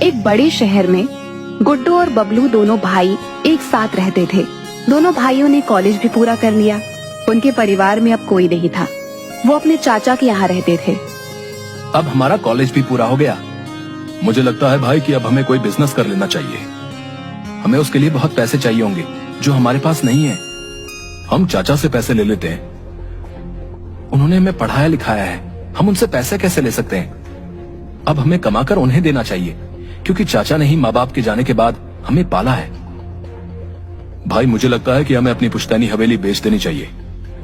एक बड़े शहर में गुड्डू और बबलू दोनों भाई एक साथ रहते थे। दोनों भाइयों ने कॉलेज भी पूरा कर लिया। उनके परिवार में अब कोई नहीं था। वो अपने चाचा के यहाँ रहते थे। अब हमारा कॉलेज भी पूरा हो गया। मुझे लगता है भाई कि अब हमें कोई बिजनेस कर लेना चाहिए। हमें उसके लिए बहुत पैसे चाहिए होंगे जो हमारे पास नहीं है। हम चाचा से पैसे ले लेते हैं। उन्होंने हमें पढ़ाया लिखाया है, हम उनसे पैसे कैसे ले सकते हैं? अब हमें कमाकर उन्हें देना चाहिए, क्योंकि चाचा ने ही माँ बाप के जाने के बाद हमें पाला है। भाई मुझे लगता है कि हमें अपनी पुश्तैनी हवेली बेच देनी चाहिए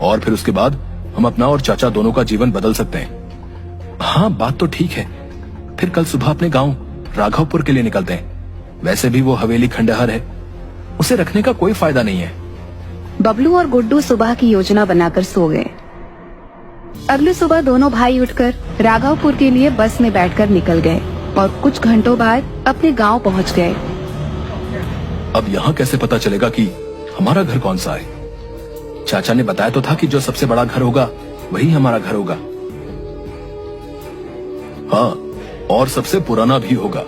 और फिर उसके बाद हम अपना और चाचा दोनों का जीवन बदल सकते हैं। हाँ, बात तो ठीक है। फिर कल सुबह अपने गांव राघवपुर के लिए निकलते हैं। वैसे भी वो हवेली खंडहर है, उसे रखने का कोई फायदा नहीं है। बबलू और गुड्डू सुबह की योजना बनाकर सो गए। अगली सुबह दोनों भाई उठकर राघवपुर के लिए बस में बैठकर निकल गए और कुछ घंटों बाद अपने गांव पहुंच गए। अब यहाँ कैसे पता चलेगा कि हमारा घर कौन सा है? चाचा ने बताया तो था कि जो सबसे बड़ा घर होगा वही हमारा घर होगा। हाँ, और सबसे पुराना भी होगा।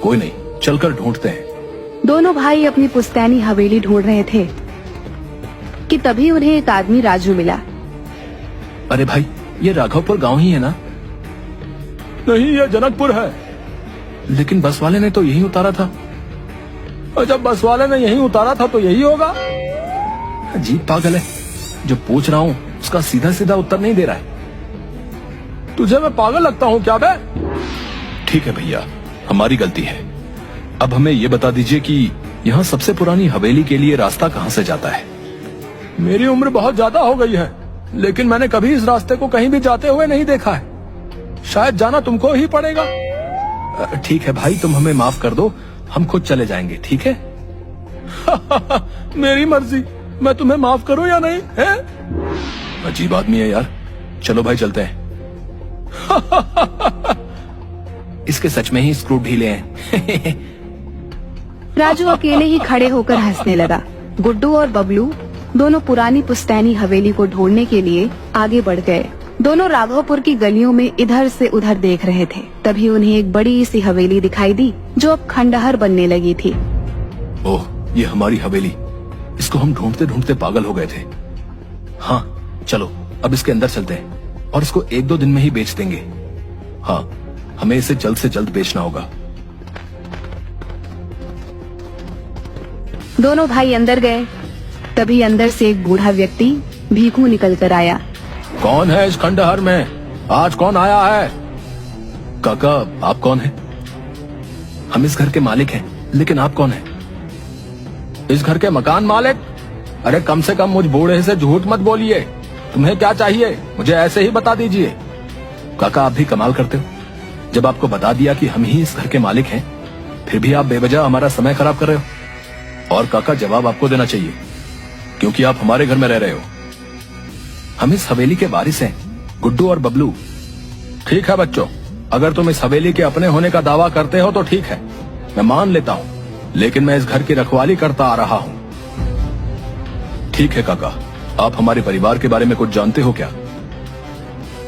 कोई नहीं, चलकर ढूंढते हैं। दोनों भाई अपनी पुश्तैनी हवेली ढूंढ रहे थे कि तभी उन्हें एक आदमी राजू मिला। अरे भाई, ये राघवपुर गांव ही है ना? नहीं, ये जनकपुर है। लेकिन बस वाले ने तो यही उतारा था। और जब बस वाले ने यही उतारा था तो यही होगा। अजीब पागल है, जो पूछ रहा हूँ उसका सीधा सीधा उत्तर नहीं दे रहा है। तुझे मैं पागल लगता हूँ क्या बे? ठीक है भैया, हमारी गलती है। अब हमें ये बता दीजिए कि यहाँ सबसे पुरानी हवेली के लिए रास्ता कहाँ से जाता है? मेरी उम्र बहुत ज्यादा हो गई है, लेकिन मैंने कभी इस रास्ते को कहीं भी जाते हुए नहीं देखा है। शायद जाना तुमको ही पड़ेगा। ठीक है भाई, तुम हमें माफ कर दो, हम खुद चले जाएंगे, ठीक है? मेरी मर्जी, मैं तुम्हें माफ करूं या नहीं है? अजीब आदमी है यार। चलो भाई, चलते हैं। इसके सच में ही स्क्रू ढीले हैं। राजू अकेले ही खड़े होकर हंसने लगा। गुड्डू और बबलू दोनों पुरानी पुश्तैनी हवेली को ढूंढने के लिए आगे बढ़ गए। दोनों राघवपुर की गलियों में इधर से उधर देख रहे थे। तभी उन्हें एक बड़ी सी हवेली दिखाई दी जो अब खंडहर बनने लगी थी। ओह, ये हमारी हवेली। इसको हम ढूंढते ढूंढते पागल हो गए थे। हाँ, चलो अब इसके अंदर चलते हैं और इसको 1-2 दिन में ही बेच देंगे। हाँ, हमें इसे जल्द से जल्द बेचना होगा। दोनों भाई अंदर गए। तभी अंदर से एक बूढ़ा व्यक्ति भीखू निकल कर आया। कौन है इस खंडहर में? आज कौन आया है? काका, आप कौन हैं? हम इस घर के मालिक हैं, लेकिन आप कौन हैं? इस घर के मकान मालिक? अरे कम से कम मुझ बूढ़े से झूठ मत बोलिए। तुम्हें क्या चाहिए मुझे ऐसे ही बता दीजिए। काका, आप भी कमाल करते हो। जब आपको बता दिया कि हम ही इस घर के मालिक हैं, फिर भी आप बेवजह हमारा समय खराब कर रहे हो। और काका, जवाब आपको देना चाहिए, क्योंकि आप हमारे घर में रह रहे हो। हम इस हवेली के वारिस हैं, गुड्डू और बबलू। ठीक है बच्चों, अगर तुम इस हवेली के अपने होने का दावा करते हो तो ठीक है, मैं मान लेता हूँ, लेकिन मैं इस घर की रखवाली करता आ रहा हूँ। ठीक है काका, आप हमारे परिवार के बारे में कुछ जानते हो क्या?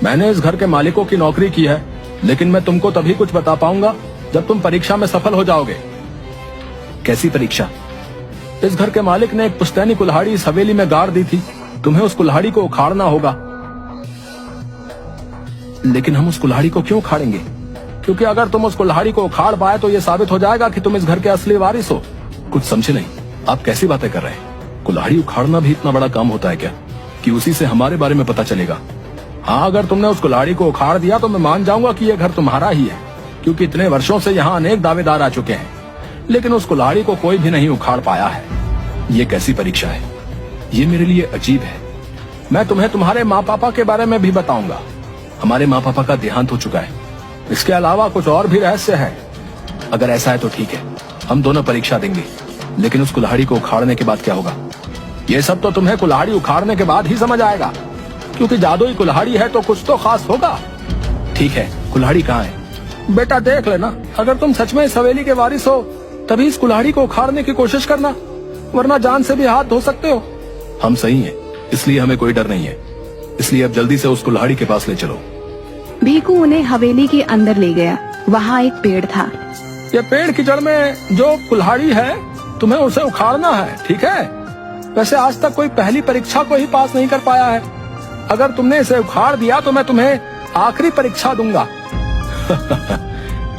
मैंने इस घर के मालिकों की नौकरी की है, लेकिन मैं तुमको तभी कुछ बता पाऊंगा जब तुम परीक्षा में सफल हो जाओगे। कैसी परीक्षा? इस घर के मालिक ने एक पुश्तैनी कुल्हाड़ी इस हवेली में गाड़ दी थी। तुम्हें उस कुल्हाड़ी को उखाड़ना होगा। लेकिन हम उस कुल्हाड़ी को क्यों उखाड़ेंगे? क्योंकि अगर तुम उस कुल्हाड़ी को उखाड़ पाए तो यह साबित हो जाएगा कि तुम इस घर के असली वारिस हो। कुछ समझे नहीं, आप कैसी बातें कर रहे हैं? कुल्हाड़ी उखाड़ना भी इतना बड़ा काम होता है क्या कि उसी से हमारे बारे में पता चलेगा? हाँ, अगर तुमने उस कुल्हाड़ी को उखाड़ दिया तो मैं मान जाऊंगा कि यह घर तुम्हारा ही है, क्योंकि इतने वर्षों से यहाँ अनेक दावेदार आ चुके हैं, लेकिन उस कुल्हाड़ी को कोई भी नहीं उखाड़ पाया है। ये कैसी परीक्षा है? ये मेरे लिए अजीब है। मैं तुम्हें तुम्हारे माँ पापा के बारे में भी बताऊंगा। हमारे माँ पापा का देहांत हो चुका है। इसके अलावा कुछ और भी रहस्य है। अगर ऐसा है तो ठीक है, हम दोनों परीक्षा देंगे, लेकिन उस कुल्हाड़ी को उखाड़ने के बाद क्या होगा? ये सब तो तुम्हें कुल्हाड़ी उखाड़ने के बाद ही समझ आएगा, क्योंकि जादुई कुल्हाड़ी है तो कुछ तो खास होगा। ठीक है, कुल्हाड़ी कहाँ है? बेटा देख लेना, अगर तुम सच में इस हवेली के वारिस हो तभी इस कुल्हाड़ी को उखाड़ने की कोशिश करना, वरना जान से भी हाथ धो सकते हो। हम सही हैं, इसलिए हमें कोई डर नहीं है। इसलिए अब जल्दी से उस कुल्हाड़ी के पास ले चलो। भीखू उन्हें हवेली के अंदर ले गया। वहाँ एक पेड़ था। ये पेड़ की जड़ में जो कुल्हाड़ी है तुम्हें उसे उखाड़ना है, ठीक है? वैसे आज तक कोई पहली परीक्षा को ही पास नहीं कर पाया है। अगर तुमने इसे उखाड़ दिया तो मैं तुम्हें आखिरी परीक्षा दूंगा।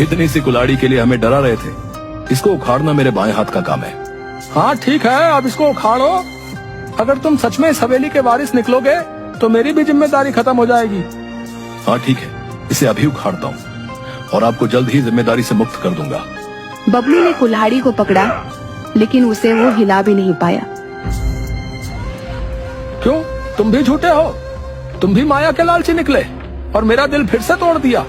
इतनी सी कुल्हाड़ी के लिए हमें डरा रहे थे। इसको उखाड़ना मेरे बाएं हाथ का काम है। हाँ ठीक है, अब इसको उखाड़ो। अगर तुम सच में इस हवेली के वारिस निकलोगे तो मेरी भी जिम्मेदारी खत्म हो जाएगी। हाँ ठीक है, इसे अभी उखाड़ता हूँ और आपको जल्द ही जिम्मेदारी से मुक्त कर दूंगा। बबलू ने कुल्हाड़ी को पकड़ा, लेकिन उसे वो हिला भी नहीं पाया। क्यों, तुम भी झूठे हो? तुम भी माया के लालची निकले और मेरा दिल फिर से तोड़ दिया।